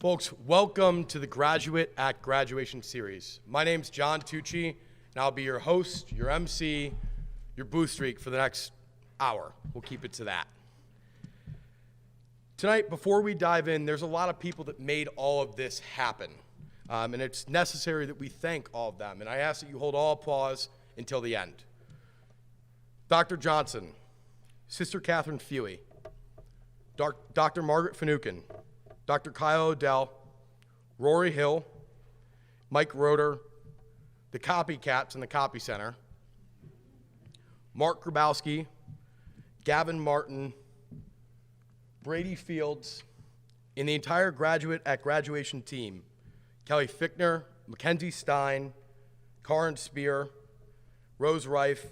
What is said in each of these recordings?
Folks, welcome to the Graduate at Graduation series. My name's John Tucci, and I'll be your host, your MC, your booth streak for the next hour. We'll keep it to that. Tonight, before we dive in, there's a lot of people that made all of this happen, and it's necessary that we thank all of them, and I ask that you hold all applause until the end. Dr. Johnson, Sister Catherine Fewey, Dr. Margaret Finucane, Dr. Kyle Odell, Rory Hill, Mike Roeder, the Copycats in the Copy Center, Mark Grabowski, Gavyn Martin, Brady Fields, and the entire Graduate at Graduation team, Kelly Fichtner, McKenzie Stine, Karin Spear, Rose Reif,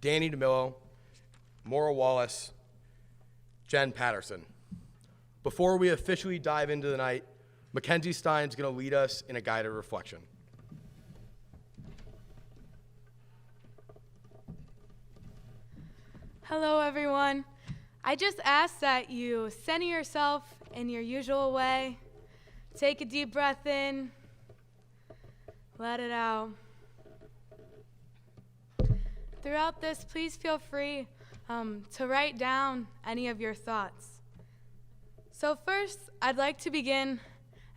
Danny DeMillo, Maura Wallace, Jen Patterson. Before we officially dive into the night, McKenzie Stine's going to lead us in a guided reflection. Hello, everyone. I just ask that you center yourself in your usual way. Take a deep breath in. Let it out. Throughout this, please feel free to write down any of your thoughts. So first, I'd like to begin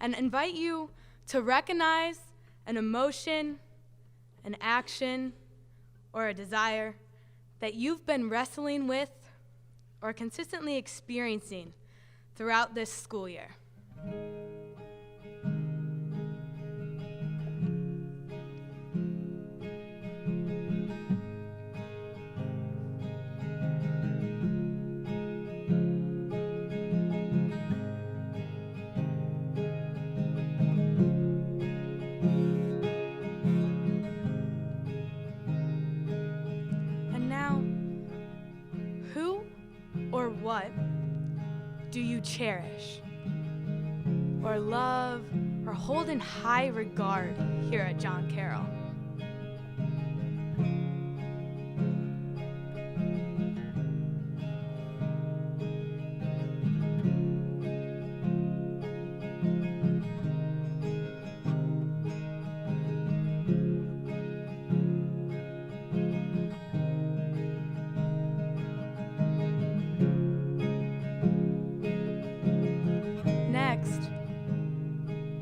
and invite you to recognize an emotion, an action, or a desire that you've been wrestling with or consistently experiencing throughout this school year. What do you cherish or love or hold in high regard here at John Carroll?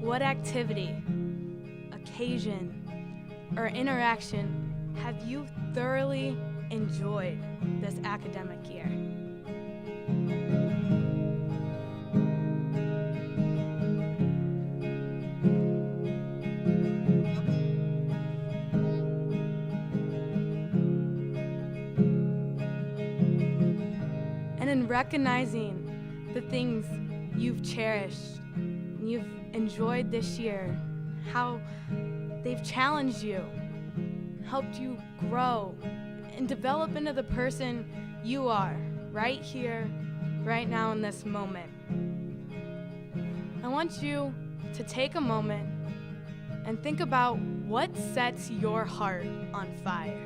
What activity, occasion, or interaction have you thoroughly enjoyed this academic year? And in recognizing the things you've cherished and you've enjoyed this year, how they've challenged you, helped you grow, and develop into the person you are right here, right now in this moment. I want you to take a moment and think about what sets your heart on fire.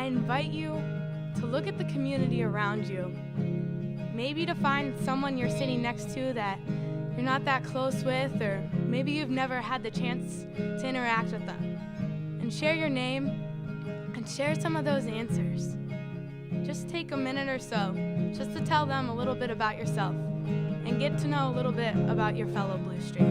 Invite you to look at the community around you. Maybe to find someone you're sitting next to that you're not that close with, or maybe you've never had the chance to interact with them. And share your name and share some of those answers. Just take a minute or so just to tell them a little bit about yourself and get to know a little bit about your fellow Blue Streak.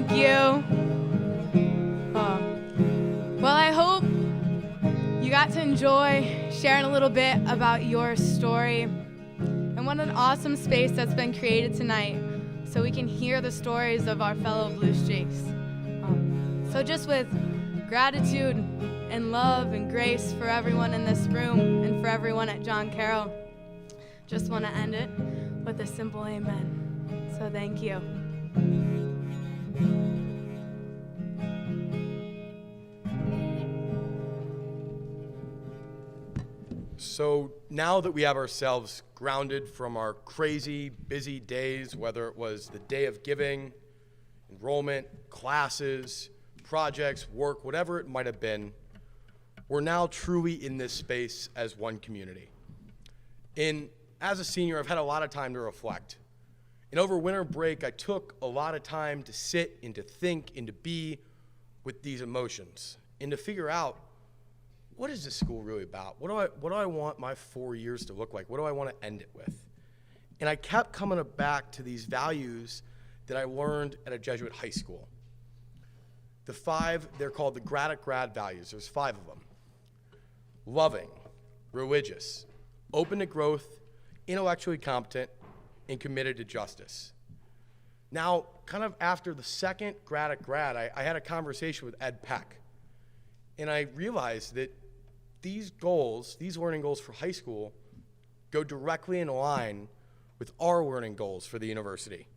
Thank you. Well, I hope you got to enjoy sharing a little bit about your story and what an awesome space that's been created tonight so we can hear the stories of our fellow Blue Streaks. So just with gratitude and love and grace for everyone in this room and for everyone at John Carroll, just want to end it with a simple amen. So thank you. So now that we have ourselves grounded from our crazy, busy days, whether it was the day of giving, enrollment, classes, projects, work, whatever it might have been, we're now truly in this space as one community. And as a senior, I've had a lot of time to reflect. And over winter break, I took a lot of time to sit and to think and to be with these emotions and to figure out, what is this school really about? What do I want my 4 years to look like? What do I want to end it with? And I kept coming back to these values that I learned at a Jesuit high school. The 5, they're called the grad values. There's 5 of them. Loving, religious, open to growth, intellectually competent, and committed to justice. Now, kind of after the second grad, I had a conversation with Ed Peck. And I realized that these goals, these learning goals for high school, go directly in line with our learning goals for the university.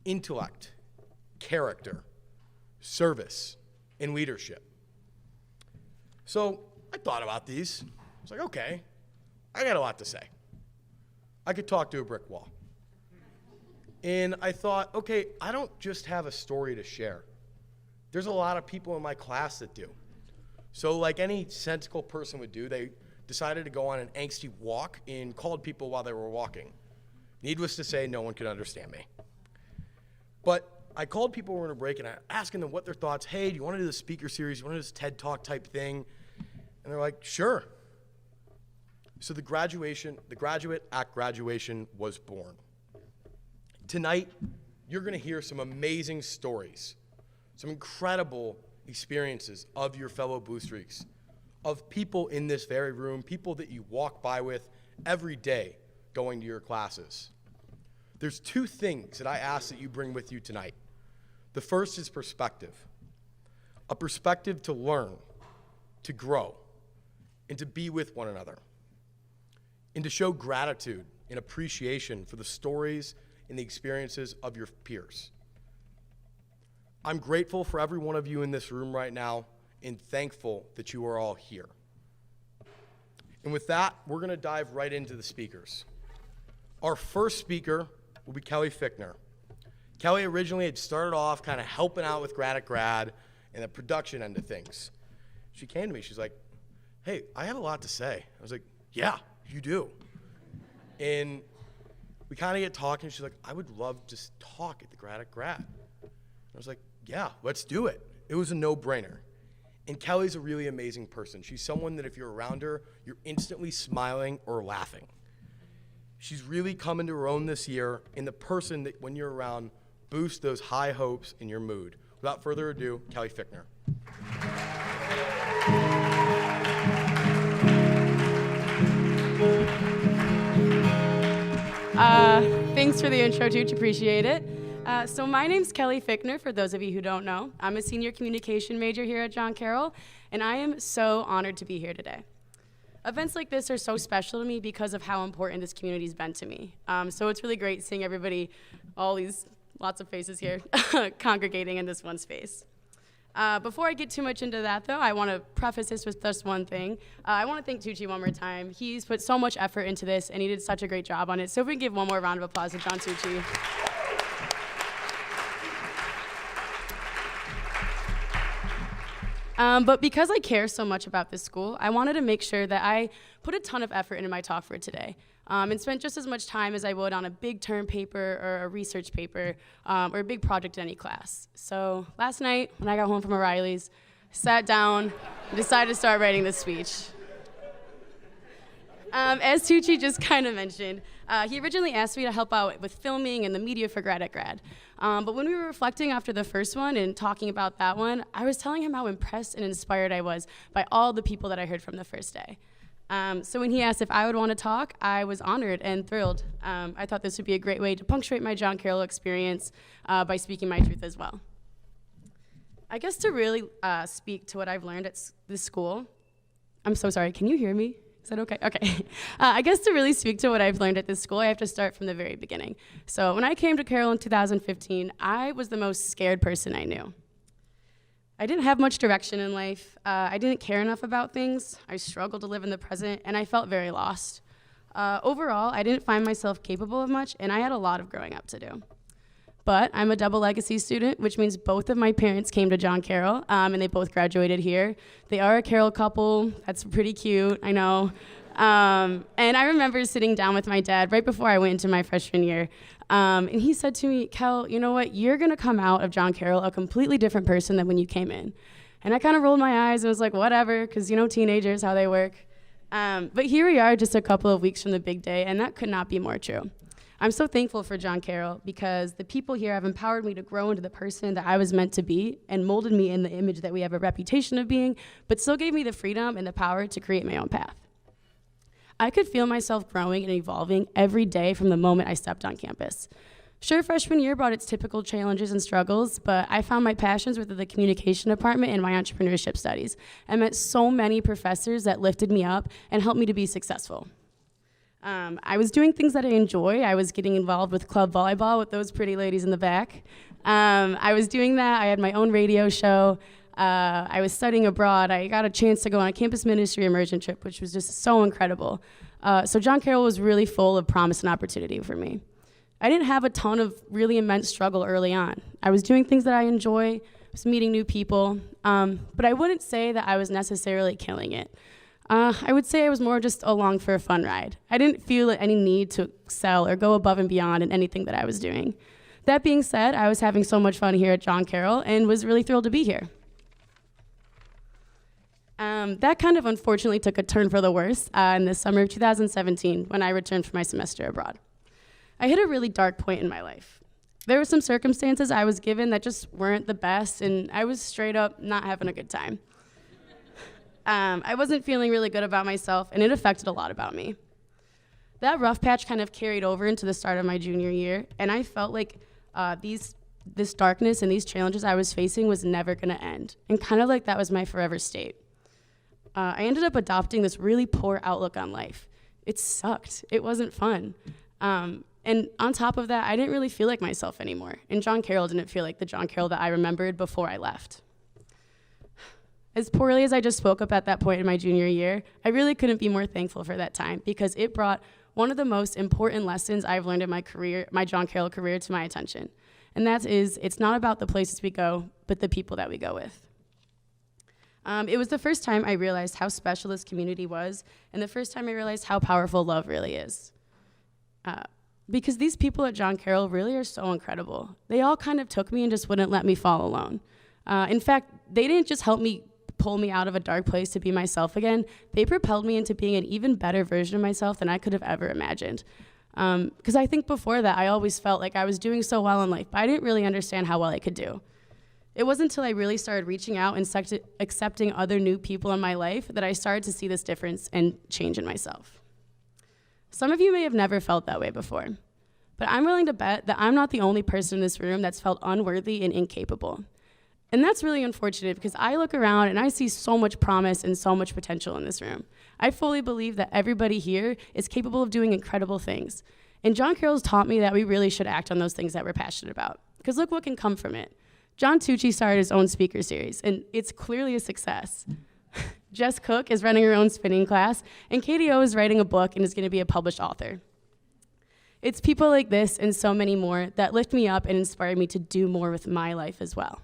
Intellect, character, service, and leadership. So I thought about these. I was like, okay, I got a lot to say. I could talk to a brick wall. And I thought, okay, I don't just have a story to share. There's a lot of people in my class that do. So like any sensible person would do, they decided to go on an angsty walk and called people while they were walking. Needless to say, no one could understand me. But I called people over a break and I asking them what their thoughts, hey, do you want to do the speaker series? You want to do this TED Talk type thing? And they're like, sure. So the graduate at graduation was born. Tonight, you're going to hear some amazing stories, some incredible experiences of your fellow Blue Streaks, of people in this very room, people that you walk by with every day going to your classes. There's 2 things that I ask that you bring with you tonight. The first is perspective. A perspective to learn, to grow, and to be with one another. And to show gratitude and appreciation for the stories and the experiences of your peers. I'm grateful for every one of you in this room right now and thankful that you are all here. And with that, we're going to dive right into the speakers. Our first speaker will be Kelly Fichtner. Kelly originally had started off kind of helping out with grad and the production end of things. She came to me, she's like, hey, I have a lot to say. I was like, yeah, you do. And we kind of get talking, she's like, I would love to talk at the grad. I was like, yeah, let's do it. It was a no-brainer. And Kelly's a really amazing person. She's someone that if you're around her, you're instantly smiling or laughing. She's really come into her own this year, and the person that when you're around boosts those high hopes in your mood. Without further ado, Kelly Fichtner. Thanks for the intro, Tucci. Appreciate it. So my name's Kelly Fichtner, for those of you who don't know. I'm a senior communication major here at John Carroll, and I am so honored to be here today. Events like this are so special to me because of how important this community's been to me. So it's really great seeing everybody, all these lots of faces here, congregating in this one space. Before I get too much into that, though, I want to preface this with just one thing. I want to thank Tucci one more time. He's put so much effort into this, and he did such a great job on it. So if we can give one more round of applause to John Tucci. But because I care so much about this school, I wanted to make sure that I put a ton of effort into my talk for today. And spent just as much time as I would on a big term paper or a research paper or a big project in any class. So last night, when I got home from O'Reilly's, I sat down and decided to start writing this speech. As Tucci just kind of mentioned, he originally asked me to help out with filming and the media for Grad at Grad. But when we were reflecting after the first one and talking about that one, I was telling him how impressed and inspired I was by all the people that I heard from the first day. So when he asked if I would want to talk, I was honored and thrilled. I thought this would be a great way to punctuate my John Carroll experience by speaking my truth as well. I guess to really speak to what I've learned at this school, I'm so sorry, can you hear me? Is that okay? Okay. I guess to really speak to what I've learned at this school, I have to start from the very beginning. So when I came to Carroll in 2015, I was the most scared person I knew. I didn't have much direction in life. I didn't care enough about things. I struggled to live in the present, and I felt very lost. Overall, I didn't find myself capable of much, and I had a lot of growing up to do. But I'm a double legacy student, which means both of my parents came to John Carroll, and they both graduated here. They are a Carroll couple. That's pretty cute, I know. And I remember sitting down with my dad right before I went into my freshman year, and he said to me, "Kel, you know what? You're gonna come out of John Carroll a completely different person than when you came in." And I kind of rolled my eyes and was like, whatever, because you know teenagers, how they work. But here we are just a couple of weeks from the big day, and that could not be more true. I'm so thankful for John Carroll because the people here have empowered me to grow into the person that I was meant to be and molded me in the image that we have a reputation of being, but still gave me the freedom and the power to create my own path. I could feel myself growing and evolving every day from the moment I stepped on campus. Sure, freshman year brought its typical challenges and struggles, but I found my passions within the communication department and my entrepreneurship studies. I met so many professors that lifted me up and helped me to be successful. I was doing things that I enjoy. I was getting involved with club volleyball with those pretty ladies in the back. I was doing that. I had my own radio show. I was studying abroad. I got a chance to go on a campus ministry immersion trip, which was just so incredible. So John Carroll was really full of promise and opportunity for me. I didn't have a ton of really immense struggle early on. I was doing things that I enjoy, was meeting new people, but I wouldn't say that I was necessarily killing it. I would say I was more just along for a fun ride. I didn't feel any need to excel or go above and beyond in anything that I was doing. That being said, I was having so much fun here at John Carroll and was really thrilled to be here. That kind of unfortunately took a turn for the worse in the summer of 2017 when I returned from my semester abroad. I hit a really dark point in my life. There were some circumstances I was given that just weren't the best, and I was straight up not having a good time. I wasn't feeling really good about myself, and it affected a lot about me. That rough patch kind of carried over into the start of my junior year, and I felt like this darkness and these challenges I was facing was never gonna end, and kind of like that was my forever state. I ended up adopting this really poor outlook on life. It sucked. It wasn't fun. And on top of that, I didn't really feel like myself anymore, and John Carroll didn't feel like the John Carroll that I remembered before I left. As poorly as I just spoke up at that point in my junior year, I really couldn't be more thankful for that time because it brought one of the most important lessons I've learned in my career, my John Carroll career, to my attention. And that is, it's not about the places we go, but the people that we go with. It was the first time I realized how special this community was, and the first time I realized how powerful love really is. Because these people at John Carroll really are so incredible. They all kind of took me and just wouldn't let me fall alone. In fact, they didn't just help me pull me out of a dark place to be myself again. They propelled me into being an even better version of myself than I could have ever imagined. Because I think before that, I always felt like I was doing so well in life, but I didn't really understand how well I could do. It wasn't until I really started reaching out and accepting other new people in my life that I started to see this difference and change in myself. Some of you may have never felt that way before, but I'm willing to bet that I'm not the only person in this room that's felt unworthy and incapable. And that's really unfortunate because I look around and I see so much promise and so much potential in this room. I fully believe that everybody here is capable of doing incredible things. And John Carroll's taught me that we really should act on those things that we're passionate about. Because look what can come from it. John Tucci started his own speaker series, and it's clearly a success. Jess Cook is running her own spinning class, and KDO is writing a book and is going to be a published author. It's people like this and so many more that lift me up and inspire me to do more with my life as well.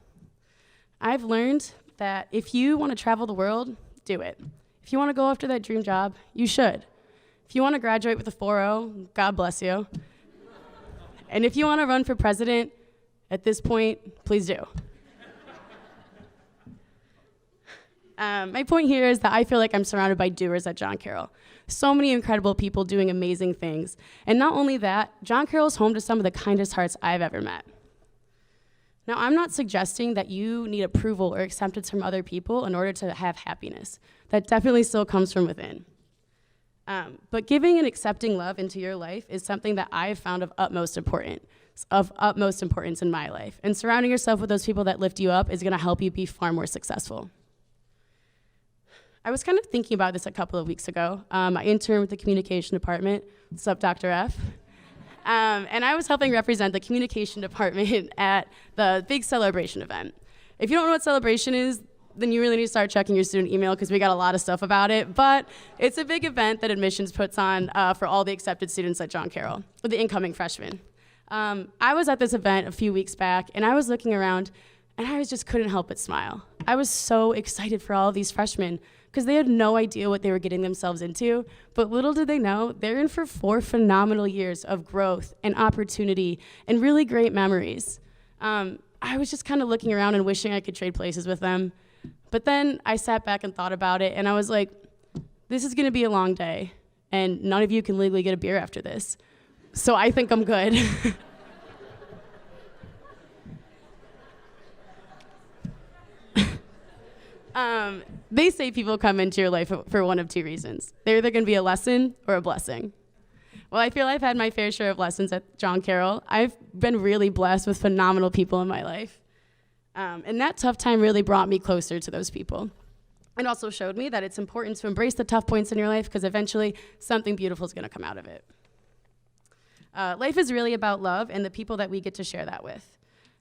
I've learned that if you want to travel the world, do it. If you want to go after that dream job, you should. If you want to graduate with a 4.0, God bless you. And if you want to run for president, at this point, please do. My point here is that I feel like I'm surrounded by doers at John Carroll. So many incredible people doing amazing things. And not only that, John Carroll is home to some of the kindest hearts I've ever met. Now, I'm not suggesting that you need approval or acceptance from other people in order to have happiness. That definitely still comes from within. But giving and accepting love into your life is something that I've found of utmost importance in my life. And surrounding yourself with those people that lift you up is gonna help you be far more successful. I was kind of thinking about this a couple of weeks ago. I interned with the communication department. What's up, Dr. F? And I was helping represent the communication department at the big celebration event. If you don't know what celebration is, then you really need to start checking your student email because we got a lot of stuff about it. But it's a big event that admissions puts on for all the accepted students at John Carroll, the incoming freshmen. I was at this event a few weeks back, and I was looking around, and I just couldn't help but smile. I was so excited for all of these freshmen because they had no idea what they were getting themselves into, but little did they know, they're in for 4 phenomenal years of growth and opportunity and really great memories. I was just kind of looking around and wishing I could trade places with them. But then I sat back and thought about it, and I was like, this is gonna be a long day, and none of you can legally get a beer after this. So I think I'm good. They say people come into your life for one of 2 reasons. They're either gonna be a lesson or a blessing. Well, I feel I've had my fair share of lessons at John Carroll. I've been really blessed with phenomenal people in my life. And that tough time really brought me closer to those people. It also showed me that it's important to embrace the tough points in your life because eventually something beautiful is gonna come out of it. Life is really about love and the people that we get to share that with.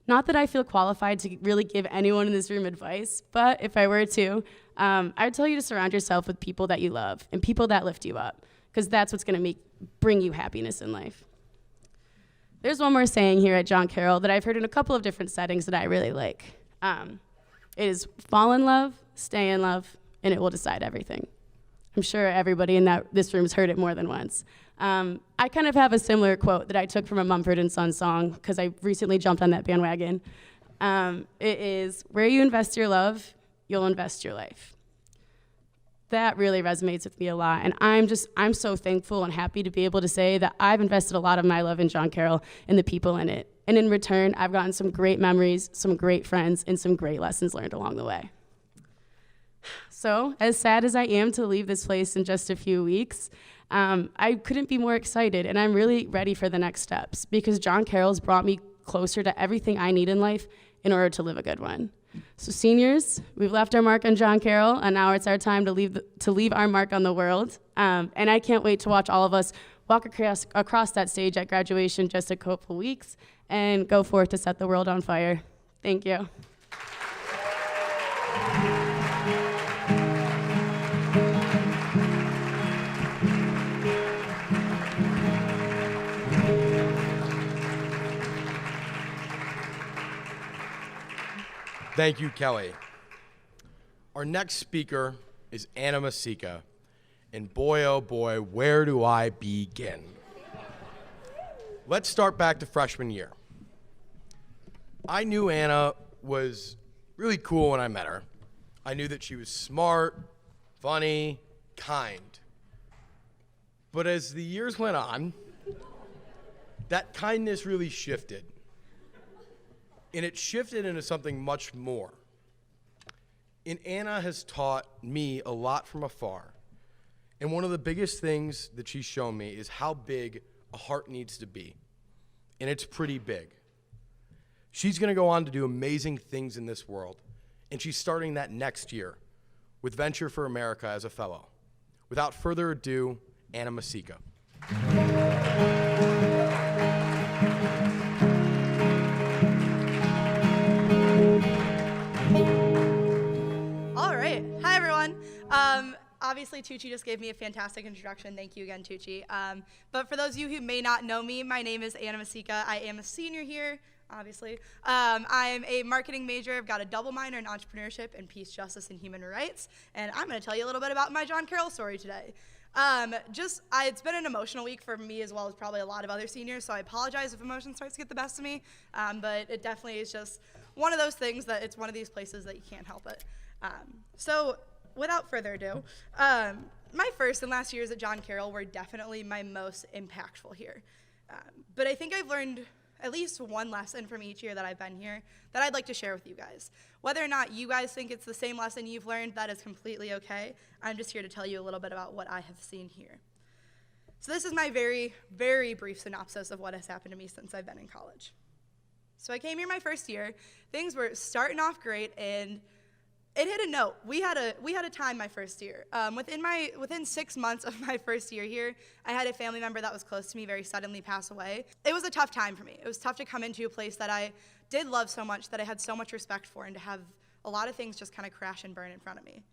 Not that I feel qualified to really give anyone in this room advice, but if I were to, I'd tell you to surround yourself with people that you love and people that lift you up, because that's what's gonna bring you happiness in life. There's one more saying here at John Carroll that I've heard in a couple of different settings that I really like. It is fall in love, stay in love, and it will decide everything. I'm sure everybody in this room has heard it more than once. I kind of have a similar quote that I took from a Mumford & Sons song because I recently jumped on that bandwagon. It is, where you invest your love, you'll invest your life. That really resonates with me a lot, and I'm so thankful and happy to be able to say that I've invested a lot of my love in John Carroll and the people in it. And in return, I've gotten some great memories, some great friends, and some great lessons learned along the way. So, as sad as I am to leave this place in just a few weeks, I couldn't be more excited, and I'm really ready for the next steps because John Carroll's brought me closer to everything I need in life in order to live a good one. So seniors, we've left our mark on John Carroll, and now it's our time to leave our mark on the world. And I can't wait to watch all of us walk across that stage at graduation just a couple weeks and go forth to set the world on fire. Thank you. Thank you, Kelly. Our next speaker is Masica, and boy, oh boy, where do I begin? Let's start back to freshman year. I knew Anna was really cool when I met her. I knew that she was smart, funny, kind. But as the years went on, that kindness really shifted. And it shifted into something much more. And Anna has taught me a lot from afar. And one of the biggest things that she's shown me is how big a heart needs to be. And it's pretty big. She's gonna go on to do amazing things in this world. And she's starting that next year with Venture for America as a fellow. Without further ado, Anna Masica. All right. Hi, everyone. Obviously, Tucci just gave me a fantastic introduction. Thank you again, Tucci. But for those of you who may not know me, my name is Anna Masica. I am a senior here, obviously. I'm a marketing major. I've got a double minor in entrepreneurship and peace, justice, and human rights. And I'm going to tell you a little bit about my John Carroll story today. It's been an emotional week for me as well as probably a lot of other seniors, so I apologize if emotion starts to get the best of me, but it definitely is just one of those things that it's one of these places that you can't help it. So without further ado, My first and last years at John Carroll were definitely my most impactful here. But I think I've learned at least one lesson from each year that I've been here that I'd like to share with you guys. Whether or not you guys think it's the same lesson you've learned, that is completely okay. I'm just here to tell you a little bit about what I have seen here. So this is my very, very brief synopsis of what has happened to me since I've been in college. So I came here my first year. Things were starting off great, and it hit a note. We had a time my first year. Within 6 months of my first year here, I had a family member that was close to me very suddenly pass away. It was a tough time for me. It was tough to come into a place that I did love so much, that I had so much respect for, and to have a lot of things just kind of crash and burn in front of me.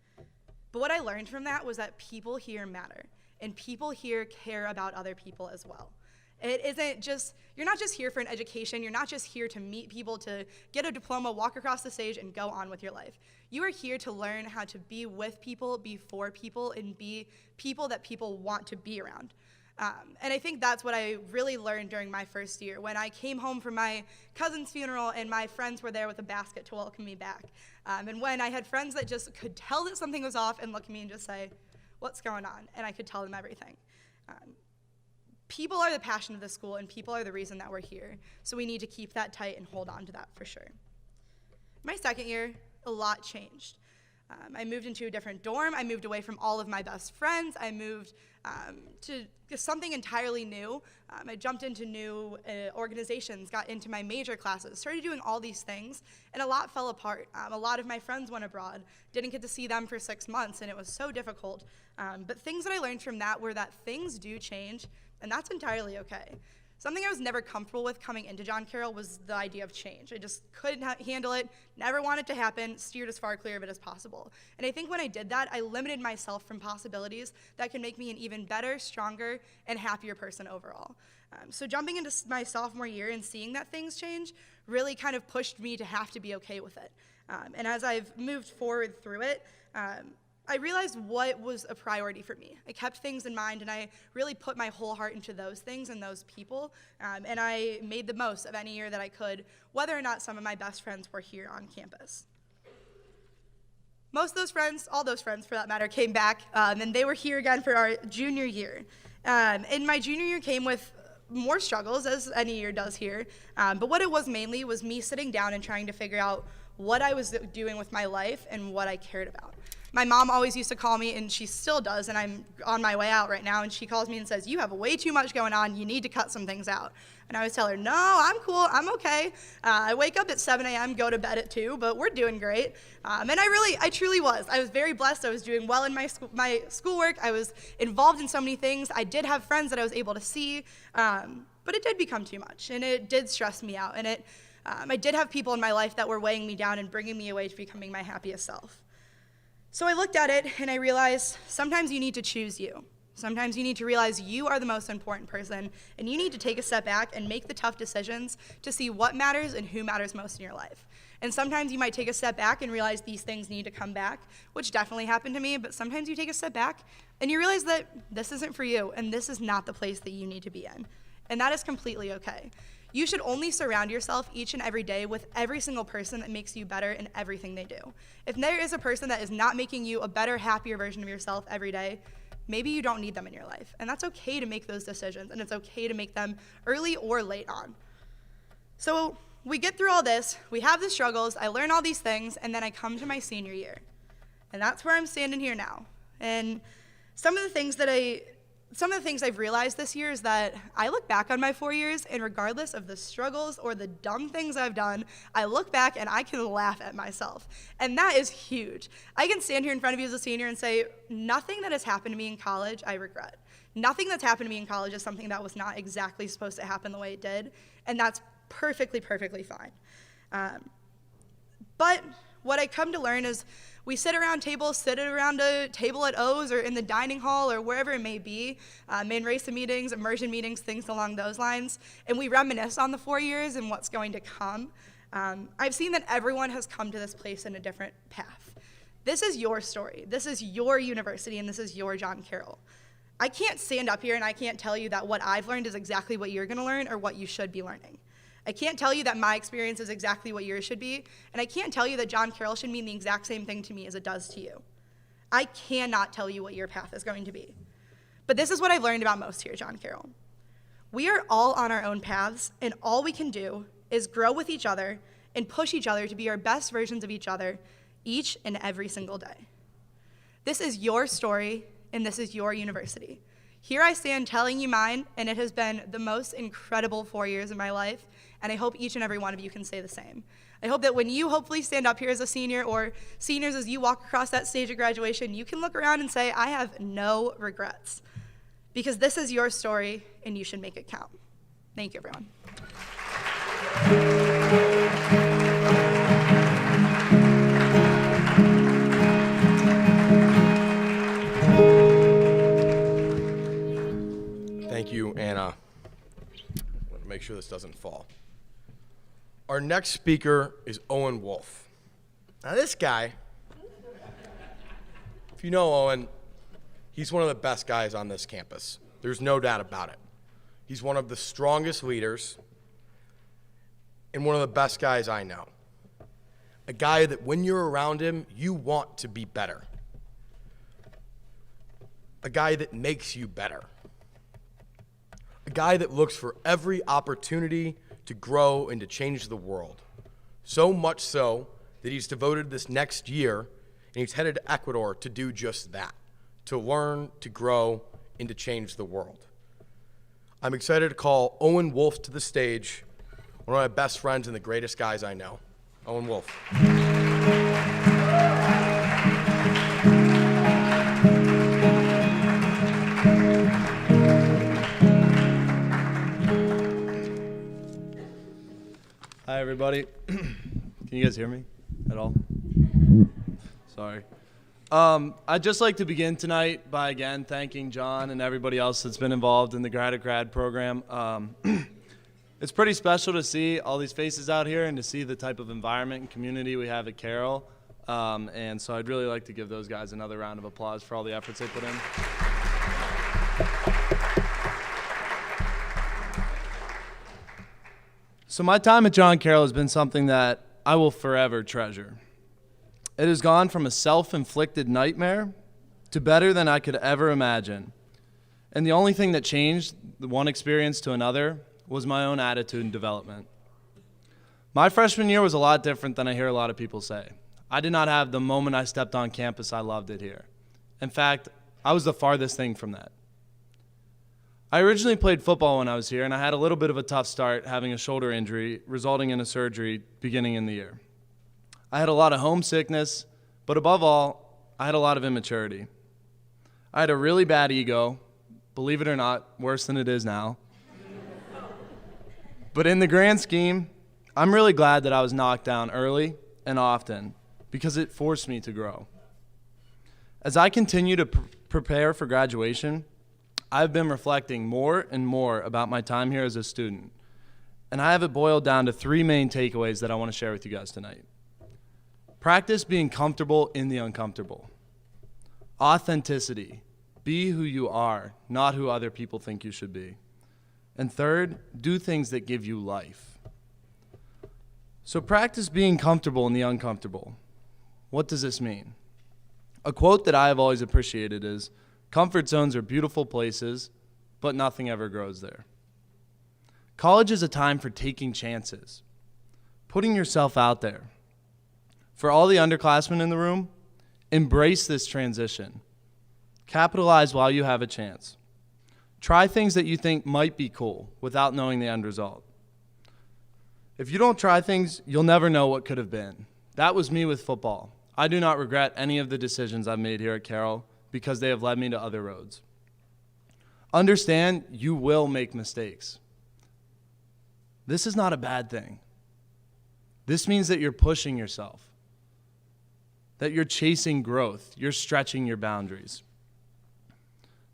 But what I learned from that was that people here matter, and people here care about other people as well. It isn't just, you're not just here for an education, you're not just here to meet people, to get a diploma, walk across the stage, and go on with your life. You are here to learn how to be with people, be for people, and be people that people want to be around. And I think that's what I really learned during my first year, when I came home from my cousin's funeral and my friends were there with a basket to welcome me back. And when I had friends that just could tell that something was off and look at me and just say, "What's going on?" And I could tell them everything. People are the passion of the school, and people are the reason that we're here. So we need to keep that tight and hold on to that for sure. My second year, a lot changed. I moved into a different dorm. I moved away from all of my best friends. I moved to something entirely new. I jumped into new organizations, got into my major classes, started doing all these things, and a lot fell apart. A lot of my friends went abroad, didn't get to see them for 6 months, and it was so difficult. But things that I learned from that were that things do change, and that's entirely okay. Something I was never comfortable with coming into John Carroll was the idea of change. I just couldn't handle it, never wanted it to happen, steered as far clear of it as possible. And I think when I did that, I limited myself from possibilities that can make me an even better, stronger, and happier person overall. So jumping into my sophomore year and seeing that things change really kind of pushed me to have to be okay with it. And as I've moved forward through it, I realized what was a priority for me. I kept things in mind, and I really put my whole heart into those things and those people, and I made the most of any year that I could, whether or not some of my best friends were here on campus. Most of those friends, all those friends for that matter, came back, and they were here again for our junior year. And my junior year came with more struggles, as any year does here, but what it was mainly was me sitting down and trying to figure out what I was doing with my life and what I cared about. My mom always used to call me, and she still does, and I'm on my way out right now, and she calls me and says, "You have way too much going on, you need to cut some things out." And I always tell her, "No, I'm cool, I'm okay. I wake up at 7 a.m., go to bed at 2, but we're doing great." And I truly was. I was very blessed. I was doing well in my schoolwork. I was involved in so many things. I did have friends that I was able to see, but it did become too much, and it did stress me out, and I did have people in my life that were weighing me down and bringing me away to becoming my happiest self. So I looked at it and I realized sometimes you need to choose you. Sometimes you need to realize you are the most important person, and you need to take a step back and make the tough decisions to see what matters and who matters most in your life. And sometimes you might take a step back and realize these things need to come back, which definitely happened to me, but sometimes you take a step back and you realize that this isn't for you and this is not the place that you need to be in. And that is completely okay. You should only surround yourself each and every day with every single person that makes you better in everything they do. If there is a person that is not making you a better, happier version of yourself every day, maybe you don't need them in your life. And that's okay to make those decisions, and it's okay to make them early or late on. So we get through all this, we have the struggles, I learn all these things, and then I come to my senior year. And that's where I'm standing here now. And some of the things I've realized this year is that I look back on my 4 years, and regardless of the struggles or the dumb things I've done, I look back and I can laugh at myself. And that is huge. I can stand here in front of you as a senior and say, nothing that has happened to me in college I regret. Nothing that's happened to me in college is something that was not exactly supposed to happen the way it did, and that's perfectly fine. But what I come to learn is we sit around a table at O's or in the dining hall or wherever it may be, main RACA meetings, immersion meetings, things along those lines, and we reminisce on the 4 years and what's going to come. I've seen that everyone has come to this place in a different path. This is your story. This is your university, and this is your John Carroll. I can't stand up here and I can't tell you that what I've learned is exactly what you're going to learn or what you should be learning. I can't tell you that my experience is exactly what yours should be, and I can't tell you that John Carroll should mean the exact same thing to me as it does to you. I cannot tell you what your path is going to be. But this is what I've learned about most here at John Carroll. We are all on our own paths, and all we can do is grow with each other and push each other to be our best versions of each other each and every single day. This is your story, and this is your university. Here I stand telling you mine, and it has been the most incredible 4 years of my life, and I hope each and every one of you can say the same. I hope that when you hopefully stand up here as a senior, or seniors as you walk across that stage of graduation, you can look around and say, I have no regrets. Because this is your story, and you should make it count. Thank you, everyone. Thank you, Anna. I want to make sure this doesn't fall. Our next speaker is Owen Wolf. Now this guy, if you know Owen, he's one of the best guys on this campus. There's no doubt about it. He's one of the strongest leaders and one of the best guys I know. A guy that when you're around him, you want to be better. A guy that makes you better. A guy that looks for every opportunity to grow and to change the world. So much so that he's devoted this next year and he's headed to Ecuador to do just that, to learn, to grow, and to change the world. I'm excited to call Owen Wolf to the stage, one of my best friends and the greatest guys I know. Owen Wolf. Hi, everybody. Can you guys hear me at all? Sorry. I'd just like to begin tonight by, again, thanking John and everybody else that's been involved in the grad program. It's pretty special to see all these faces out here and to see the type of environment and community we have at Carroll. And so I'd really like to give those guys another round of applause for all the efforts they put in. So my time at John Carroll has been something that I will forever treasure. It has gone from a self-inflicted nightmare to better than I could ever imagine. And the only thing that changed the one experience to another was my own attitude and development. My freshman year was a lot different than I hear a lot of people say. I did not have the moment I stepped on campus, I loved it here. In fact, I was the farthest thing from that. I originally played football when I was here, and I had a little bit of a tough start having a shoulder injury, resulting in a surgery beginning in the year. I had a lot of homesickness, but above all, I had a lot of immaturity. I had a really bad ego, believe it or not, worse than it is now. But in the grand scheme, I'm really glad that I was knocked down early and often because it forced me to grow. As I continue to prepare for graduation, I've been reflecting more and more about my time here as a student, and I have it boiled down to 3 main takeaways that I want to share with you guys tonight. Practice being comfortable in the uncomfortable. Authenticity. Be who you are, not who other people think you should be. And third, do things that give you life. So practice being comfortable in the uncomfortable. What does this mean? A quote that I have always appreciated is, "Comfort zones are beautiful places, but nothing ever grows there." College is a time for taking chances, putting yourself out there. For all the underclassmen in the room, embrace this transition. Capitalize while you have a chance. Try things that you think might be cool without knowing the end result. If you don't try things, you'll never know what could have been. That was me with football. I do not regret any of the decisions I've made here at Carroll because they have led me to other roads. Understand you will make mistakes. This is not a bad thing. This means that you're pushing yourself, that you're chasing growth, you're stretching your boundaries.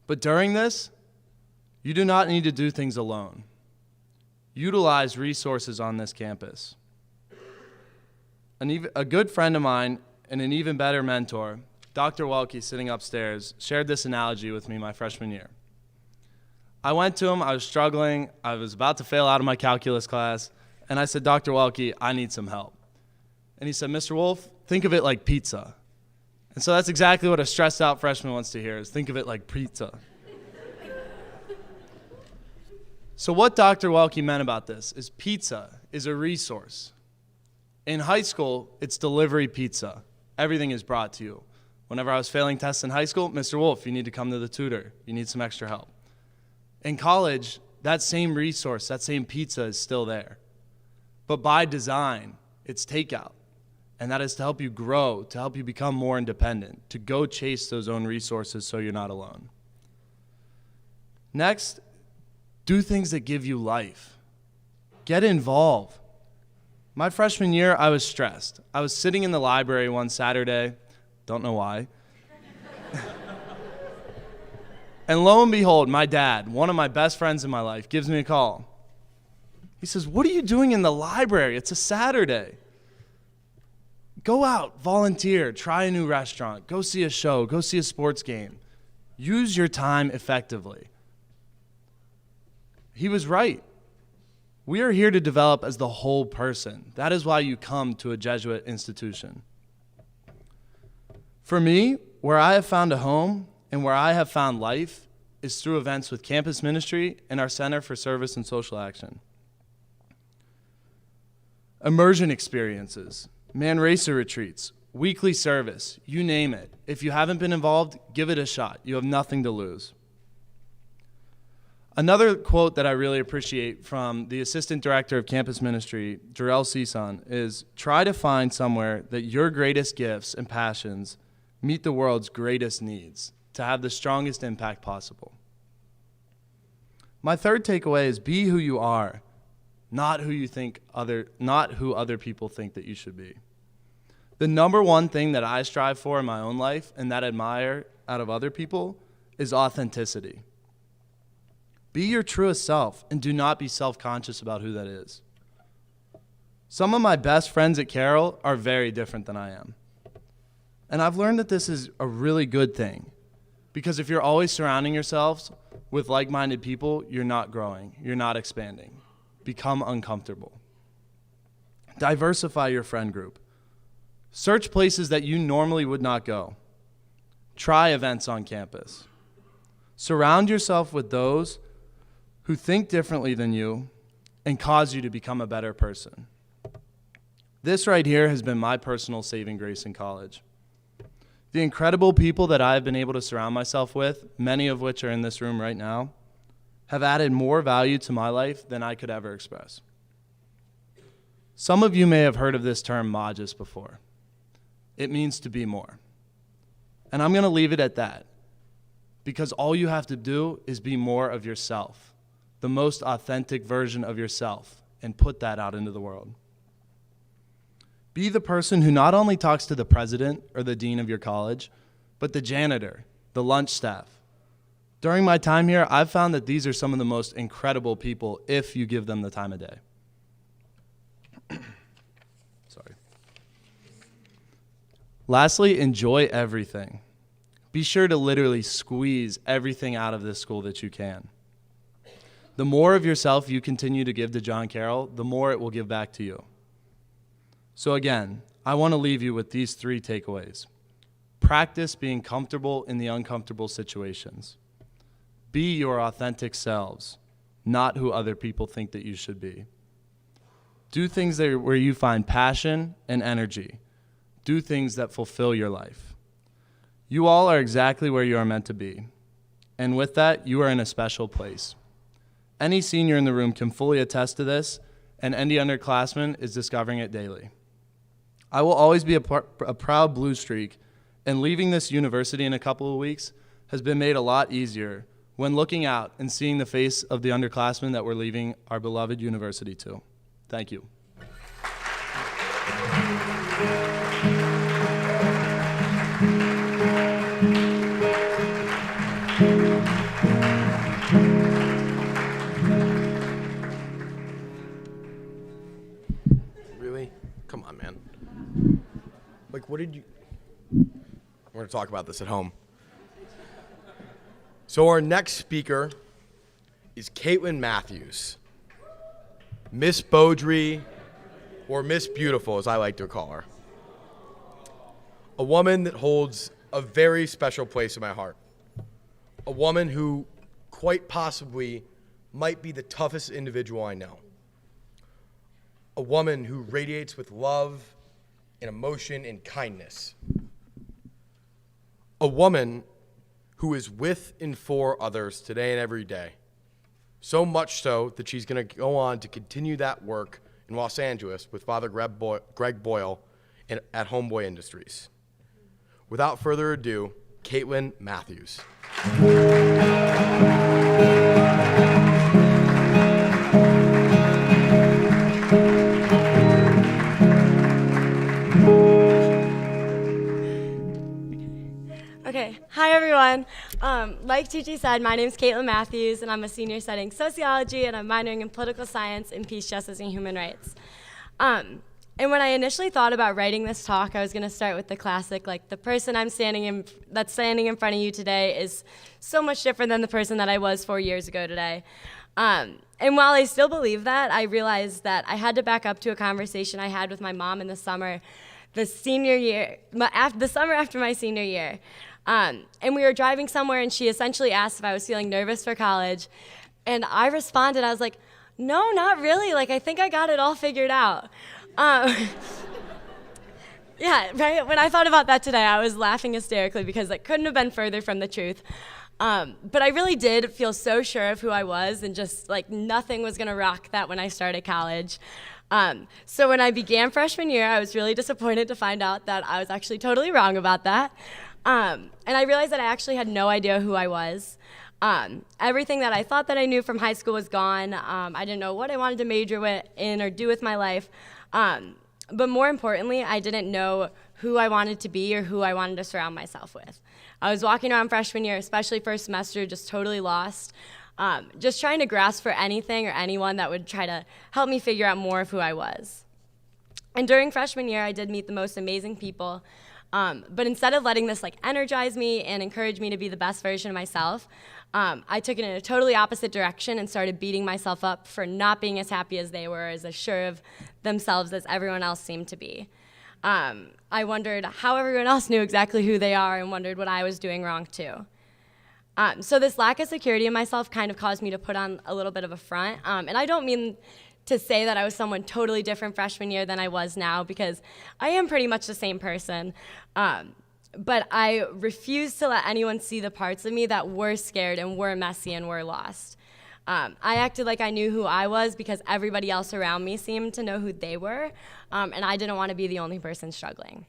But during this, you do not need to do things alone. Utilize resources on this campus. A good friend of mine and an even better mentor, Dr. Welke, sitting upstairs, shared this analogy with me my freshman year. I went to him, I was struggling, I was about to fail out of my calculus class, and I said, "Dr. Welke, I need some help." And he said, "Mr. Wolf, think of it like pizza." And so that's exactly what a stressed out freshman wants to hear, is think of it like pizza. So what Dr. Welke meant about this is pizza is a resource. In high school, it's delivery pizza. Everything is brought to you. Whenever I was failing tests in high school, Mr. Wolf, you need to come to the tutor. You need some extra help. In college, that same resource, that same pizza is still there. But by design, it's takeout. And that is to help you grow, to help you become more independent, to go chase those own resources so you're not alone. Next, do things that give you life. Get involved. My freshman year, I was stressed. I was sitting in the library one Saturday, don't know why. And lo and behold, my dad, one of my best friends in my life, gives me a call. He says, "What are you doing in the library? It's a Saturday. Go out, volunteer, try a new restaurant, go see a show, go see a sports game. Use your time effectively." He was right. We are here to develop as the whole person. That is why you come to a Jesuit institution. For me, where I have found a home and where I have found life is through events with campus ministry and our Center for Service and Social Action. Immersion experiences, man racer retreats, weekly service, you name it. If you haven't been involved, give it a shot. You have nothing to lose. Another quote that I really appreciate from the Assistant Director of Campus Ministry, Jarrell Cison, is, "Try to find somewhere that your greatest gifts and passions meet the world's greatest needs to have the strongest impact possible." My third takeaway is be who you are, not who other people think that you should be. The number one thing that I strive for in my own life and that I admire out of other people is authenticity. Be your truest self and do not be self-conscious about who that is. Some of my best friends at Carroll are very different than I am. And I've learned that this is a really good thing, because if you're always surrounding yourselves with like-minded people, you're not growing, you're not expanding. Become uncomfortable. Diversify your friend group. Search places that you normally would not go. Try events on campus. Surround yourself with those who think differently than you and cause you to become a better person. This right here has been my personal saving grace in college. The incredible people that I've been able to surround myself with, many of which are in this room right now, have added more value to my life than I could ever express. Some of you may have heard of this term Magis before. It means to be more. And I'm going to leave it at that, because all you have to do is be more of yourself, the most authentic version of yourself, and put that out into the world. Be the person who not only talks to the president or the dean of your college, but the janitor, the lunch staff. During my time here, I've found that these are some of the most incredible people if you give them the time of day. Sorry. Lastly, enjoy everything. Be sure to literally squeeze everything out of this school that you can. The more of yourself you continue to give to John Carroll, the more it will give back to you. So again, I want to leave you with these 3 takeaways. Practice being comfortable in the uncomfortable situations. Be your authentic selves, not who other people think that you should be. Do things where you find passion and energy. Do things that fulfill your life. You all are exactly where you are meant to be. And with that, you are in a special place. Any senior in the room can fully attest to this, and any underclassman is discovering it daily. I will always be a proud Blue Streak, and leaving this university in a couple of weeks has been made a lot easier when looking out and seeing the face of the underclassmen that we're leaving our beloved university to. Thank you. Really? Come on, man. Like, what did you... We're going to talk about this at home. So our next speaker is Caitlin Matthews. Miss Beaudry, or Miss Beautiful, as I like to call her. A woman that holds a very special place in my heart. A woman who quite possibly might be the toughest individual I know. A woman who radiates with love and emotion and kindness. A woman who is with and for others today and every day. So much so that she's going to go on to continue that work in Los Angeles with Father Greg Boyle at Homeboy Industries. Without further ado, Caitlin Matthews. Okay, hi everyone. Like Tucci said, my name is Caitlin Matthews, and I'm a senior studying sociology, and I'm minoring in political science and peace, justice, and human rights. And when I initially thought about writing this talk, I was going to start with the classic, like the person that's standing in front of you today is so much different than the person that I was 4 years ago today. And while I still believe that, I realized that I had to back up to a conversation I had with my mom in the summer, the summer after my senior year. And we were driving somewhere, and she essentially asked if I was feeling nervous for college. And I responded, I was like, no, not really. Like, I think I got it all figured out. Yeah, right? When I thought about that today, I was laughing hysterically because it couldn't have been further from the truth. But I really did feel so sure of who I was, and just like nothing was going to rock that when I started college. So when I began freshman year, I was really disappointed to find out that I was actually totally wrong about that. And I realized that I actually had no idea who I was. Everything that I thought that I knew from high school was gone. I didn't know what I wanted to major in or do with my life. But more importantly, I didn't know who I wanted to be or who I wanted to surround myself with. I was walking around freshman year, especially first semester, just totally lost, just trying to grasp for anything or anyone that would try to help me figure out more of who I was. And during freshman year, I did meet the most amazing people. But instead of letting this energize me and encourage me to be the best version of myself, I took it in a totally opposite direction and started beating myself up for not being as happy as they were, as assured of themselves as everyone else seemed to be. I wondered how everyone else knew exactly who they are, and wondered what I was doing wrong too. So this lack of security in myself kind of caused me to put on a little bit of a front. And I don't mean to say that I was someone totally different freshman year than I was now, because I am pretty much the same person. But I refused to let anyone see the parts of me that were scared and were messy and were lost. I acted like I knew who I was because everybody else around me seemed to know who they were, and I didn't want to be the only person struggling.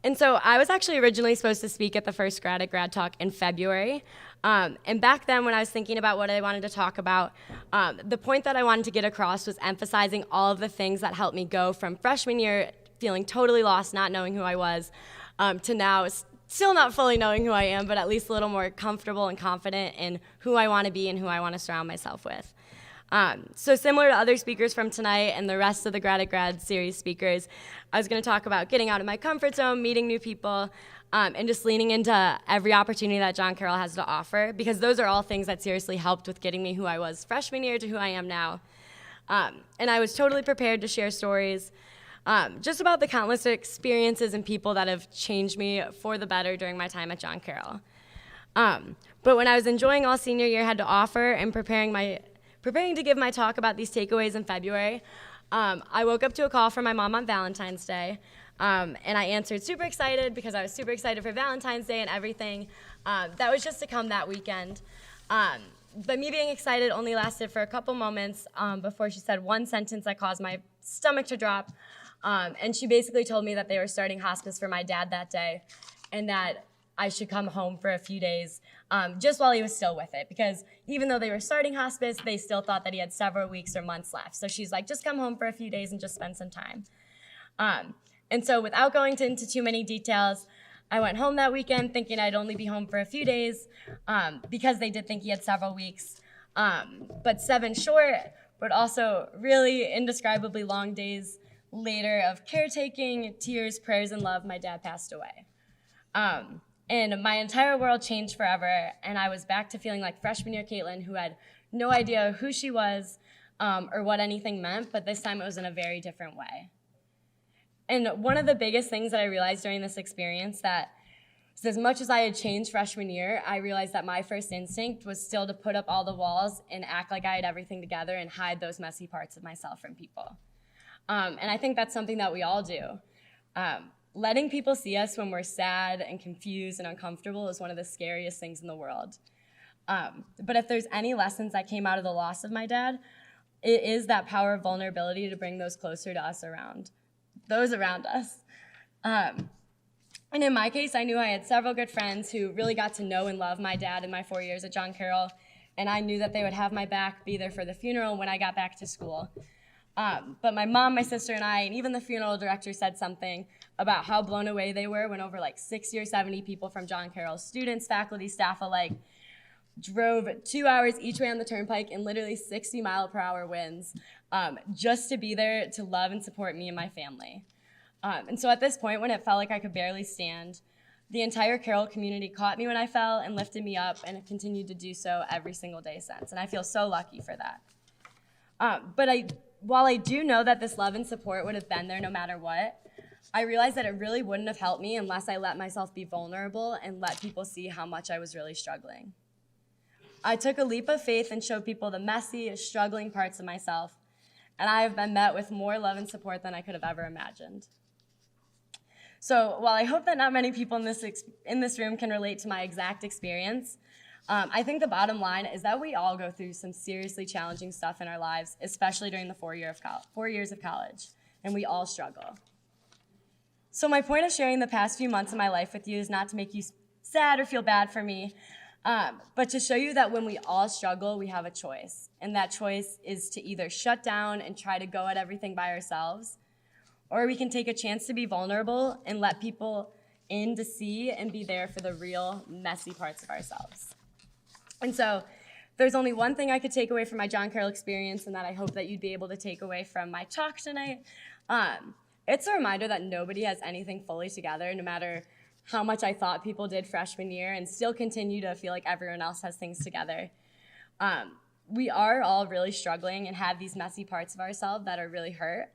And so I was actually originally supposed to speak at the first grad talk in February. And back then, when I was thinking about what I wanted to talk about, the point that I wanted to get across was emphasizing all of the things that helped me go from freshman year feeling totally lost, not knowing who I was, to now still not fully knowing who I am, but at least a little more comfortable and confident in who I want to be and who I want to surround myself with. So similar to other speakers from tonight and the rest of the Grad series speakers, I was going to talk about getting out of my comfort zone, meeting new people, and just leaning into every opportunity that John Carroll has to offer, because those are all things that seriously helped with getting me who I was freshman year to who I am now. And I was totally prepared to share stories just about the countless experiences and people that have changed me for the better during my time at John Carroll. But when I was enjoying all senior year had to offer and preparing to give my talk about these takeaways in February, I woke up to a call from my mom on Valentine's Day, and I answered super excited because I was super excited for Valentine's Day and everything that was just to come that weekend. But me being excited only lasted for a couple moments before she said one sentence that caused my stomach to drop. And she basically told me that they were starting hospice for my dad that day, and that I should come home for a few days just while he was still with it, because even though they were starting hospice, they still thought that he had several weeks or months left. So she's like, just come home for a few days and just spend some time. And so without going into too many details, I went home that weekend thinking I'd only be home for a few days because they did think he had several weeks. But 7 short, but also really indescribably long days later of caretaking, tears, prayers, and love, my dad passed away. And my entire world changed forever, and I was back to feeling like freshman year Caitlin, who had no idea who she was or what anything meant, but this time it was in a very different way. And one of the biggest things that I realized during this experience that as much as I had changed freshman year, I realized that my first instinct was still to put up all the walls and act like I had everything together and hide those messy parts of myself from people. And I think that's something that we all do. Letting people see us when we're sad and confused and uncomfortable is one of the scariest things in the world. But if there's any lessons that came out of the loss of my dad, it is that power of vulnerability to bring those closer to us those around us. And in my case, I knew I had several good friends who really got to know and love my dad in my 4 years at John Carroll, and I knew that they would have my back, be there for the funeral when I got back to school. But my mom, my sister, and I, and even the funeral director said something about how blown away they were when over like 60 or 70 people from John Carroll, students, faculty, staff alike, drove 2 hours each way on the turnpike in literally 60-mile-per-hour winds just to be there to love and support me and my family. And so at this point, when it felt like I could barely stand, the entire Carroll community caught me when I fell and lifted me up, and have continued to do so every single day since. And I feel so lucky for that. While I do know that this love and support would have been there no matter what, I realized that it really wouldn't have helped me unless I let myself be vulnerable and let people see how much I was really struggling. I took a leap of faith and showed people the messy, struggling parts of myself, and I have been met with more love and support than I could have ever imagined. So while I hope that not many people in this room can relate to my exact experience, I think the bottom line is that we all go through some seriously challenging stuff in our lives, especially during the 4 years of college, and we all struggle. So my point of sharing the past few months of my life with you is not to make you sad or feel bad for me, but to show you that when we all struggle, we have a choice, and that choice is to either shut down and try to go at everything by ourselves, or we can take a chance to be vulnerable and let people in to see and be there for the real, messy parts of ourselves. And so there's only one thing I could take away from my John Carroll experience, and that I hope that you'd be able to take away from my talk tonight. It's a reminder that nobody has anything fully together, no matter how much I thought people did freshman year and still continue to feel like everyone else has things together. We are all really struggling and have these messy parts of ourselves that are really hurt.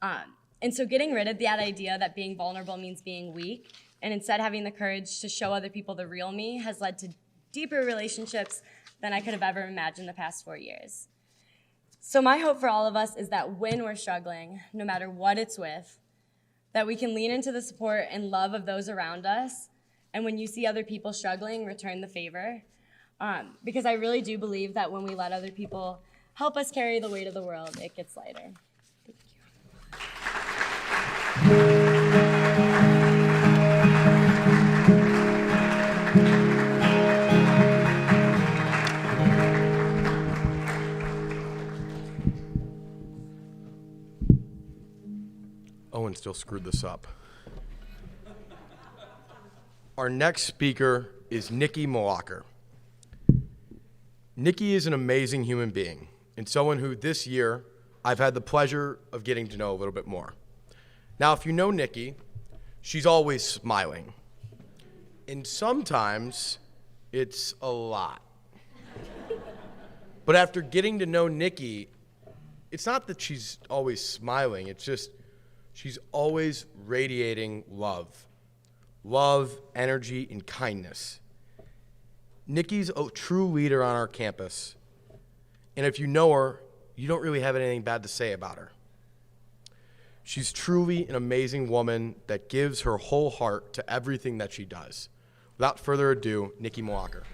And so getting rid of that idea that being vulnerable means being weak, and instead having the courage to show other people the real me, has led to deeper relationships than I could have ever imagined the past 4 years. So my hope for all of us is that when we're struggling, no matter what it's with, that we can lean into the support and love of those around us, and when you see other people struggling, return the favor. Because I really do believe that when we let other people help us carry the weight of the world, it gets lighter. Owen still screwed this up. Our next speaker is Nicki Mlakar. Nicki is an amazing human being, and someone who this year I've had the pleasure of getting to know a little bit more. Now, if you know Nicki, she's always smiling. And sometimes it's a lot. But after getting to know Nicki, it's not that she's always smiling, it's just she's always radiating love. Love, energy, and kindness. Nicki's a true leader on our campus. And if you know her, you don't really have anything bad to say about her. She's truly an amazing woman that gives her whole heart to everything that she does. Without further ado, Nicki Mlakar.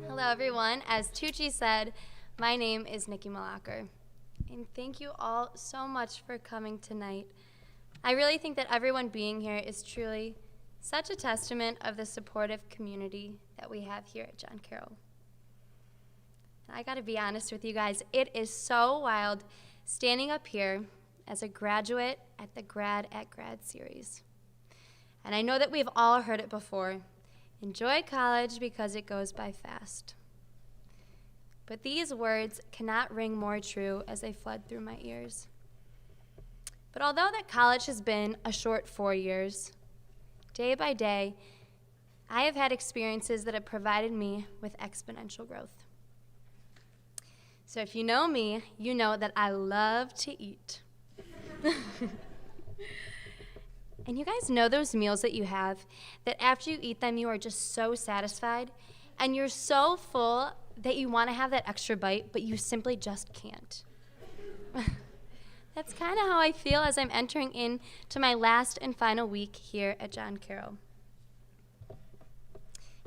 Hello everyone. As Tucci said, my name is Nicki Mlakar. And thank you all so much for coming tonight. I really think that everyone being here is truly such a testament of the supportive community that we have here at John Carroll. And I gotta be honest with you guys, it is so wild standing up here as a graduate at the Grad at Grad series. And I know that we've all heard it before. Enjoy college because it goes by fast. But these words cannot ring more true as they flood through my ears. But although that college has been a short 4 years, day by day, I have had experiences that have provided me with exponential growth. So if you know me, you know that I love to eat. And you guys know those meals that you have that after you eat them, you are just so satisfied and you're so full that you want to have that extra bite, but you simply just can't. That's kind of how I feel as I'm entering into my last and final week here at John Carroll.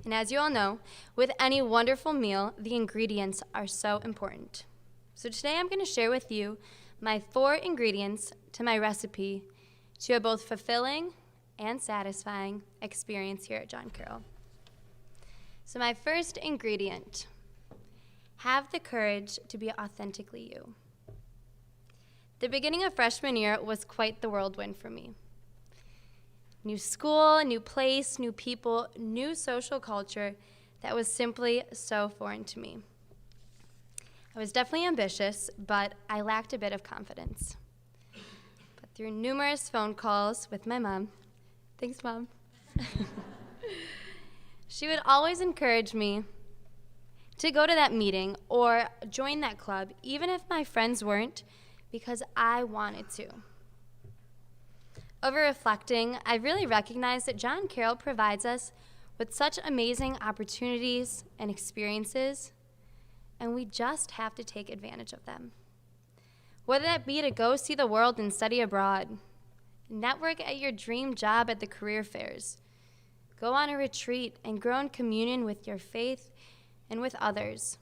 And as you all know, with any wonderful meal, the ingredients are so important. So today I'm going to share with you my 4 ingredients to my recipe to a both fulfilling and satisfying experience here at John Carroll. So my first ingredient, have the courage to be authentically you. The beginning of freshman year was quite the whirlwind for me. New school, new place, new people, new social culture that was simply so foreign to me. I was definitely ambitious, but I lacked a bit of confidence. But through numerous phone calls with my mom, thanks, Mom, she would always encourage me to go to that meeting or join that club, even if my friends weren't, because I wanted to. Over reflecting, I really recognized that John Carroll provides us with such amazing opportunities and experiences, and we just have to take advantage of them. Whether that be to go see the world and study abroad, network at your dream job at the career fairs, go on a retreat and grow in communion with your faith and with others,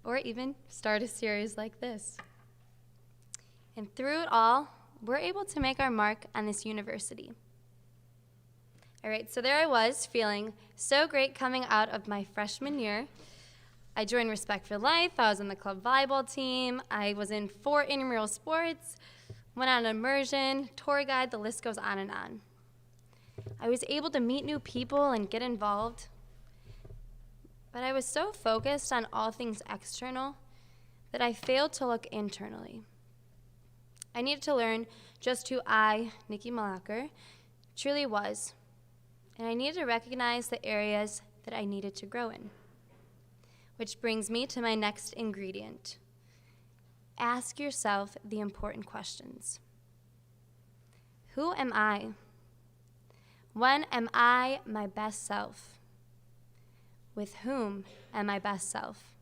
or even start a series like this. And through it all, we're able to make our mark on this university. All right, so there I was, feeling so great coming out of my freshman year. I joined Respect for Life, I was on the club volleyball team, I was in 4 intramural sports, went on an immersion, tour guide, the list goes on and on. I was able to meet new people and get involved, but I was so focused on all things external that I failed to look internally. I needed to learn just who I, Nicki Mlakar, truly was, and I needed to recognize the areas that I needed to grow in. Which brings me to my next ingredient. Ask yourself the important questions. Who am I? When am I my best self? With whom am I best self?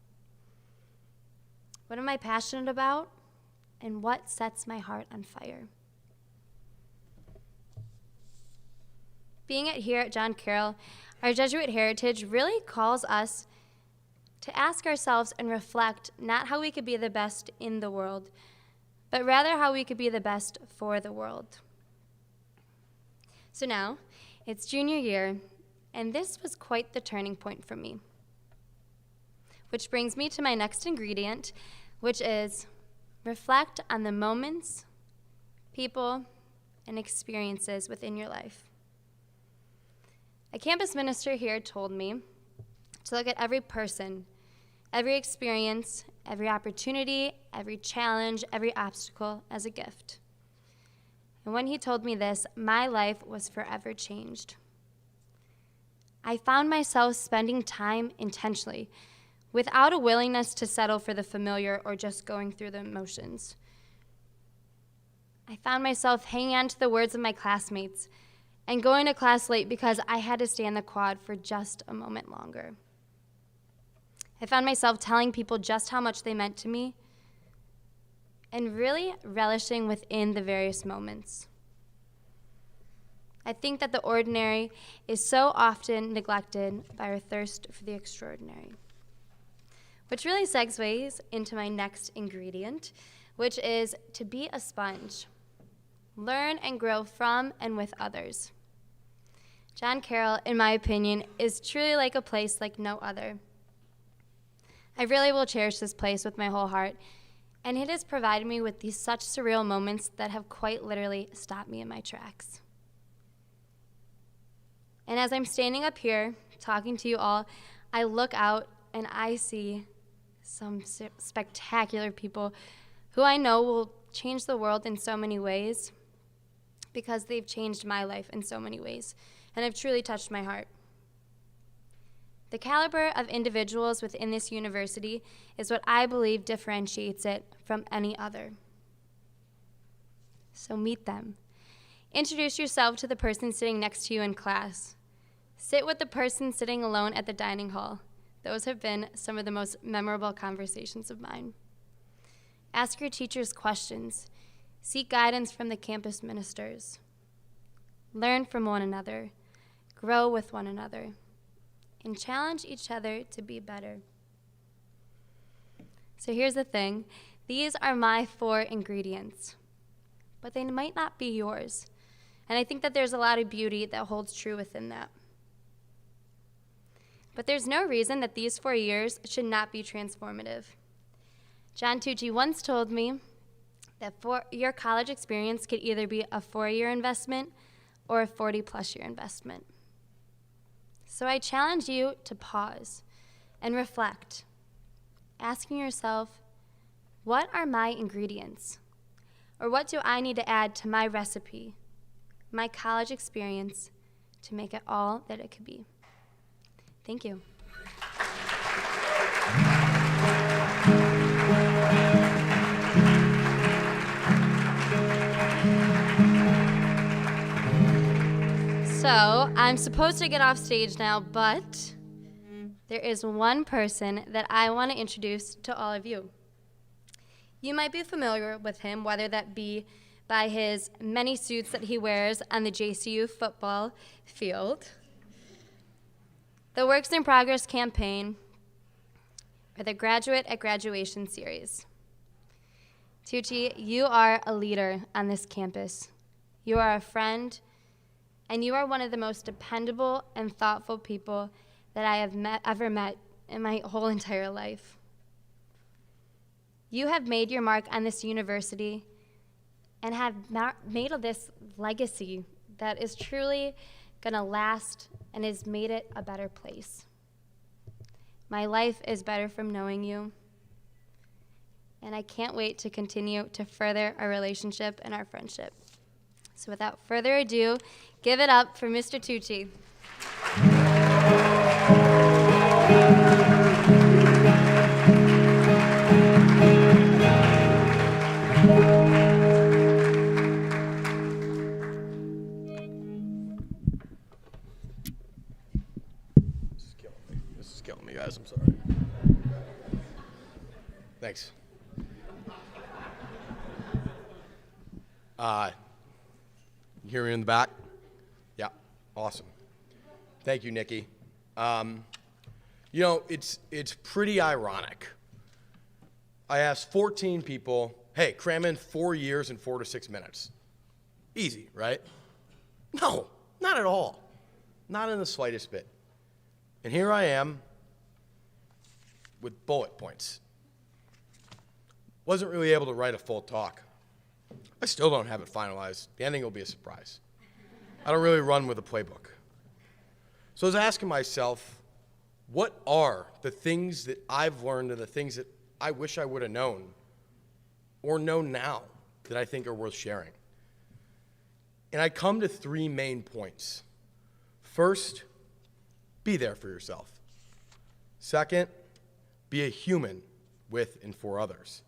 What am I passionate about? And what sets my heart on fire? Being here at John Carroll, our Jesuit heritage really calls us to ask ourselves and reflect not how we could be the best in the world, but rather how we could be the best for the world. So now, it's junior year, and this was quite the turning point for me. Which brings me to my next ingredient, which is reflect on the moments, people, and experiences within your life. A campus minister here told me to look at every person, every experience, every opportunity, every challenge, every obstacle as a gift. And when he told me this, my life was forever changed. I found myself spending time intentionally, without a willingness to settle for the familiar or just going through the motions. I found myself hanging on to the words of my classmates and going to class late because I had to stay in the quad for just a moment longer. I found myself telling people just how much they meant to me and really relishing within the various moments. I think that the ordinary is so often neglected by our thirst for the extraordinary. Which really segues into my next ingredient, which is to be a sponge. Learn and grow from and with others. John Carroll, in my opinion, is truly like a place like no other. I really will cherish this place with my whole heart, and it has provided me with these such surreal moments that have quite literally stopped me in my tracks. And as I'm standing up here talking to you all, I look out and I see some spectacular people who I know will change the world in so many ways. because they've changed my life in so many ways and have truly touched my heart. The caliber of individuals within this university is what I believe differentiates it from any other. So meet them. Introduce yourself to the person sitting next to you in class. Sit with the person sitting alone at the dining hall. Those have been some of the most memorable conversations of mine. Ask your teachers questions. Seek guidance from the campus ministers. Learn from one another. Grow with one another. And challenge each other to be better. So here's the thing. These are my 4 ingredients, but they might not be yours. And I think that there's a lot of beauty that holds true within that. But there's no reason that these 4 years should not be transformative. John Tucci once told me that your college experience could either be a 4-year investment or a 40-plus year investment. So I challenge you to pause and reflect, asking yourself, what are my ingredients? Or what do I need to add to my recipe, my college experience, to make it all that it could be? Thank you. So I'm supposed to get off stage now, but there is one person that I want to introduce to all of you. You might be familiar with him, whether that be by his many suits that he wears on the JCU football field, the Works in Progress campaign, or the Graduate at Graduation series. Tucci, you are a leader on this campus. You are a friend, and you are one of the most dependable and thoughtful people that I have ever met in my whole entire life. You have made your mark on this university and have made this legacy that is truly gonna last and has made it a better place. My life is better from knowing you, and I can't wait to continue to further our relationship and our friendship. So without further ado, give it up for Mr. Tucci. This is killing me, guys. I'm sorry. Thanks. You hear me in the back? Yeah, awesome. Thank you, Nicki. You know, it's pretty ironic. I asked 14 people, hey, cram in 4 years in 4 to 6 minutes. Easy, right? No, not at all. Not in the slightest bit. And here I am with bullet points. Wasn't really able to write a full talk. I still don't have it finalized. The ending will be a surprise. I don't really run with a playbook. So I was asking myself, what are the things that I've learned and the things that I wish I would have known or know now that I think are worth sharing? And I come to 3 main points. First, be there for yourself. Second, be a human with and for others.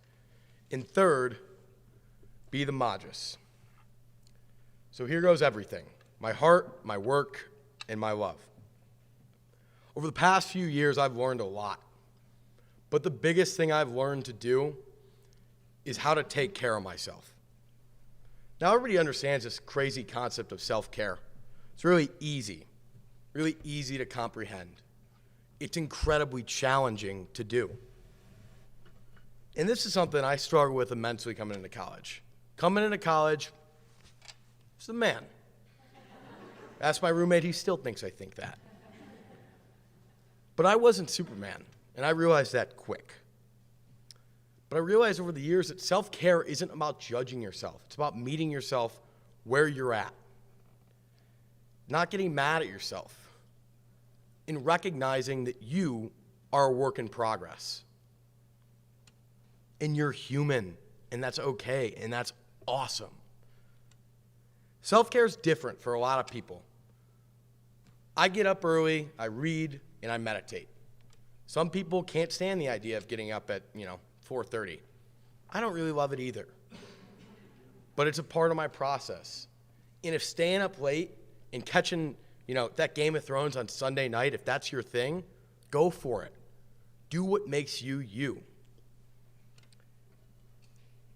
And third, be the Magus. So here goes everything. My heart, my work, and my love. Over the past few years, I've learned a lot. But the biggest thing I've learned to do is how to take care of myself. Now, everybody understands this crazy concept of self-care. It's really easy to comprehend. It's incredibly challenging to do. And this is something I struggle with immensely coming into college. Coming into college, it's the man. Ask my roommate, he still thinks I think that. But I wasn't Superman, and I realized that quick. But I realized over the years that self-care isn't about judging yourself. It's about meeting yourself where you're at. Not getting mad at yourself. And recognizing that you are a work in progress. And you're human, and that's okay, and that's awesome. Self-care is different for a lot of people. I get up early, I read, and I meditate. Some people can't stand the idea of getting up at, 4:30. I don't really love it either. But it's a part of my process. And if staying up late and catching, that Game of Thrones on Sunday night, if that's your thing, go for it. Do what makes you you.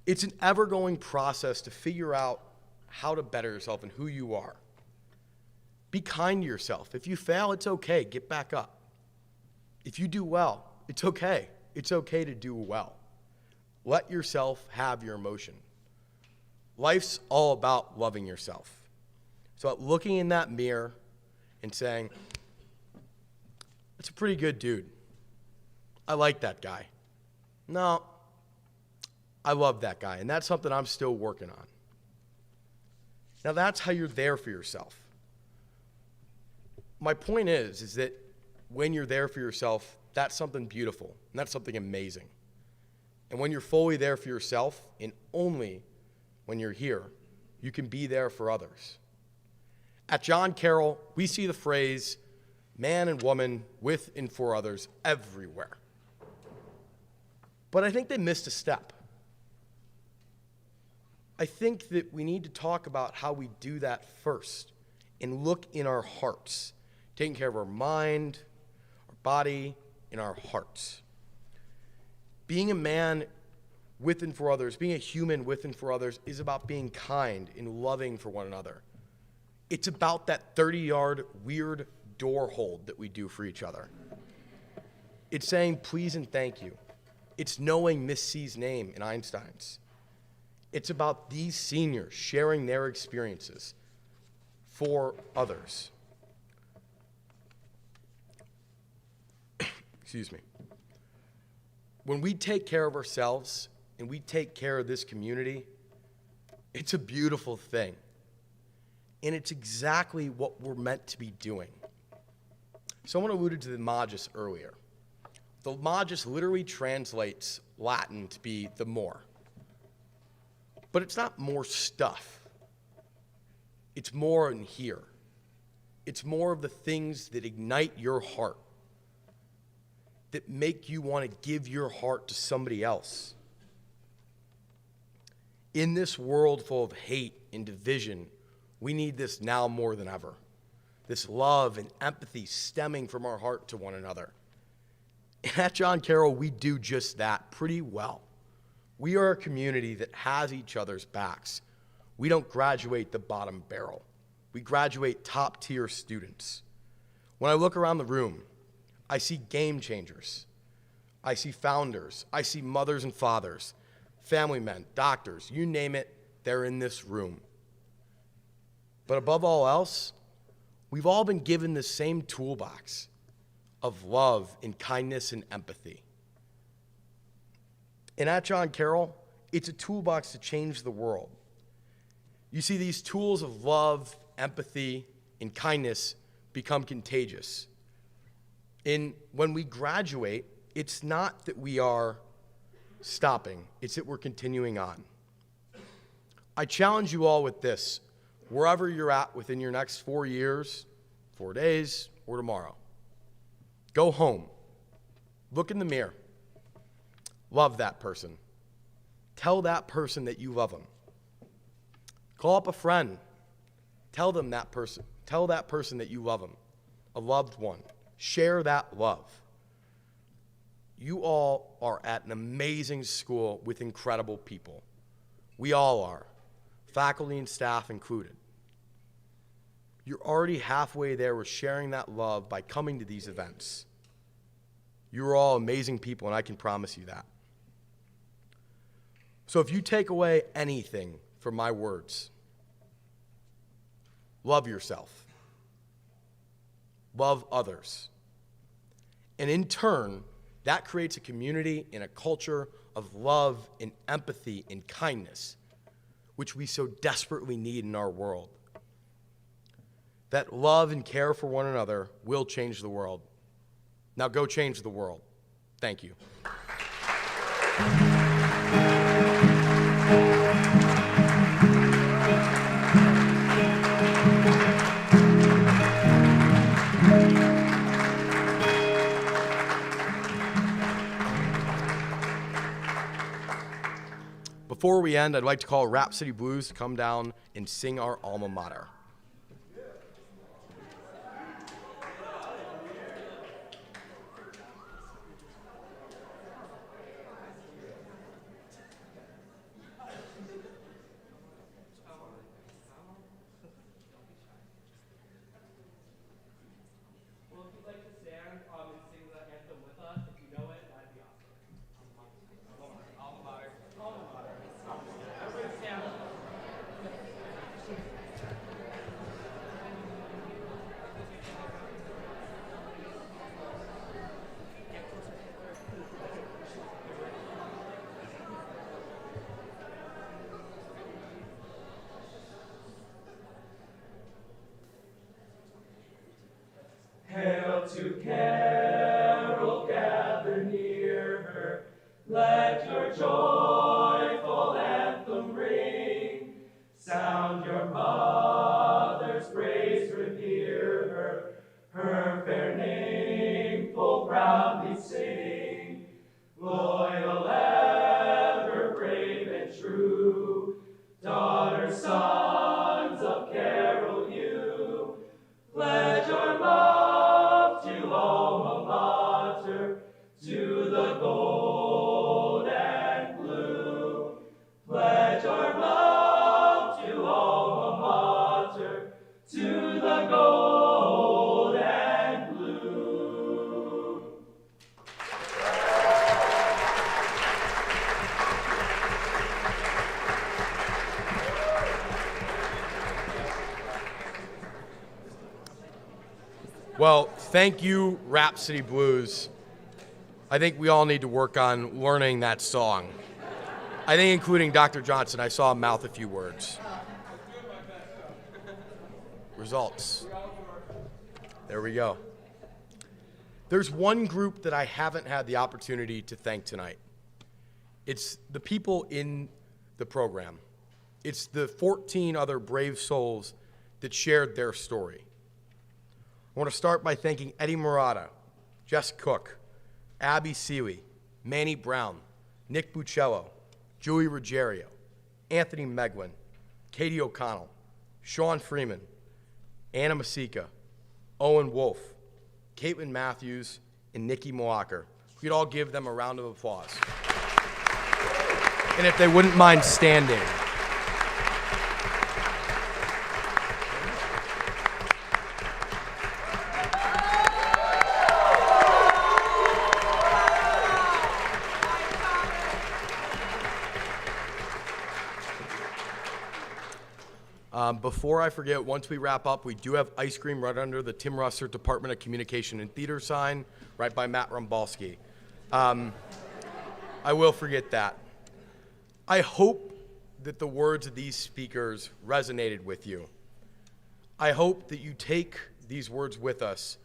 It's an ever-going process to figure out how to better yourself and who you are. Be kind to yourself. If you fail, it's okay. Get back up. If you do well, it's okay. It's okay to do well. Let yourself have your emotion. Life's all about loving yourself. So looking in that mirror and saying, that's a pretty good dude. I like that guy. No, I love that guy. And that's something I'm still working on. Now that's how you're there for yourself. My point is that when you're there for yourself, that's something beautiful, and that's something amazing. And when you're fully there for yourself, and only when you're here, you can be there for others. At John Carroll, we see the phrase, man and woman with and for others everywhere. But I think they missed a step. I think that we need to talk about how we do that first and look in our hearts, taking care of our mind, our body, and our hearts. Being a man with and for others, being a human with and for others is about being kind and loving for one another. It's about that 30-yard weird door hold that we do for each other. It's saying please and thank you. It's knowing Miss C's name in Einstein's. It's about these seniors sharing their experiences for others. Excuse me. When we take care of ourselves and we take care of this community, it's a beautiful thing. And it's exactly what we're meant to be doing. Someone alluded to the magis earlier. The magis literally translates Latin to be the more. But it's not more stuff. It's more in here. It's more of the things that ignite your heart, that make you want to give your heart to somebody else. In this world full of hate and division, we need this now more than ever. This love and empathy stemming from our heart to one another. And at John Carroll, we do just that pretty well. We are a community that has each other's backs. We don't graduate the bottom barrel. We graduate top-tier students. When I look around the room, I see game changers. I see founders. I see mothers and fathers, family men, doctors, you name it, they're in this room. But above all else, we've all been given the same toolbox of love and kindness and empathy. And at John Carroll, it's a toolbox to change the world. You see, these tools of love, empathy, and kindness become contagious. And when we graduate, it's not that we are stopping, it's that we're continuing on. I challenge you all with this, wherever you're at within your next 4 years, 4 days, or tomorrow. Go home, look in the mirror, love that person. Tell that person that you love them. Call up a friend, tell that person that you love them, a loved one. Share that love. You all are at an amazing school with incredible people. We all are, faculty and staff included. You're already halfway there with sharing that love by coming to these events. You're all amazing people, and I can promise you that. So if you take away anything from my words, love yourself. Love others. And in turn, that creates a community and a culture of love and empathy and kindness, which we so desperately need in our world. That love and care for one another will change the world. Now go change the world. Thank you. before we end, I'd like to call Rhapsody Blues to come down and sing our alma mater. Hail to Carol, gather near her. Let your joyful anthem ring. Sound your mother's praise, revere her. Her fair name full proudly sing. Loyal ever, brave and true. Daughters, sons of Carol, you. Pledge your love to alma mater, to the gold and blue. Pledge your love to alma mater, to the gold and blue. Well, thank you, Rhapsody Blues. I think we all need to work on learning that song. I think including Dr. Johnson, I saw him mouth a few words. Results. There we go. There's one group that I haven't had the opportunity to thank tonight. It's the people in the program. It's the 14 other brave souls that shared their story. I want to start by thanking Eddie Murata, Jess Cook, Abby Seeley, Manny Brown, Nick Buccello, Julie Ruggiero, Anthony Meglin, Katie O'Connell, Sean Freeman, Anna Masica, Owen Wolf, Caitlin Matthews, and Nicki Mlakar. We could all give them a round of applause. And if they wouldn't mind standing. Before I forget, once we wrap up, we do have ice cream right under the Tim Russert Department of Communication and Theater sign, right by Matt Rumbalski. I will forget that. I hope that the words of these speakers resonated with you. I hope that you take these words with us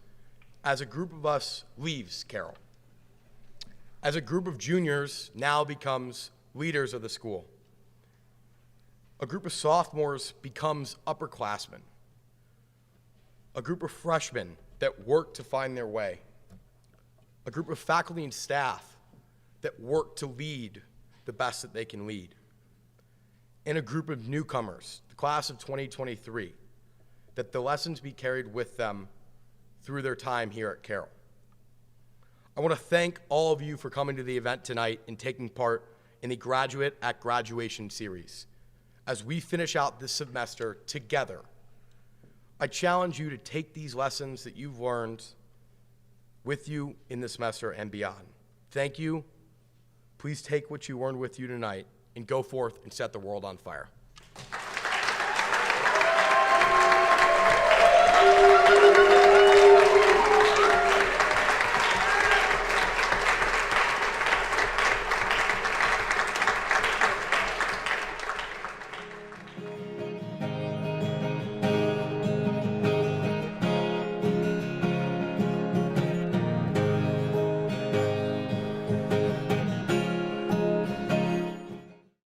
as a group of us leaves Carroll. As a group of juniors now becomes leaders of the school. A group of sophomores becomes upperclassmen. A group of freshmen that work to find their way. A group of faculty and staff that work to lead the best that they can lead. And a group of newcomers, the class of 2023, that the lessons be carried with them through their time here at Carroll. I want to thank all of you for coming to the event tonight and taking part in the Graduate at Graduation series. As we finish out this semester together, I challenge you to take these lessons that you've learned with you in the semester and beyond. Thank you. Please take what you learned with you tonight and go forth and set the world on fire.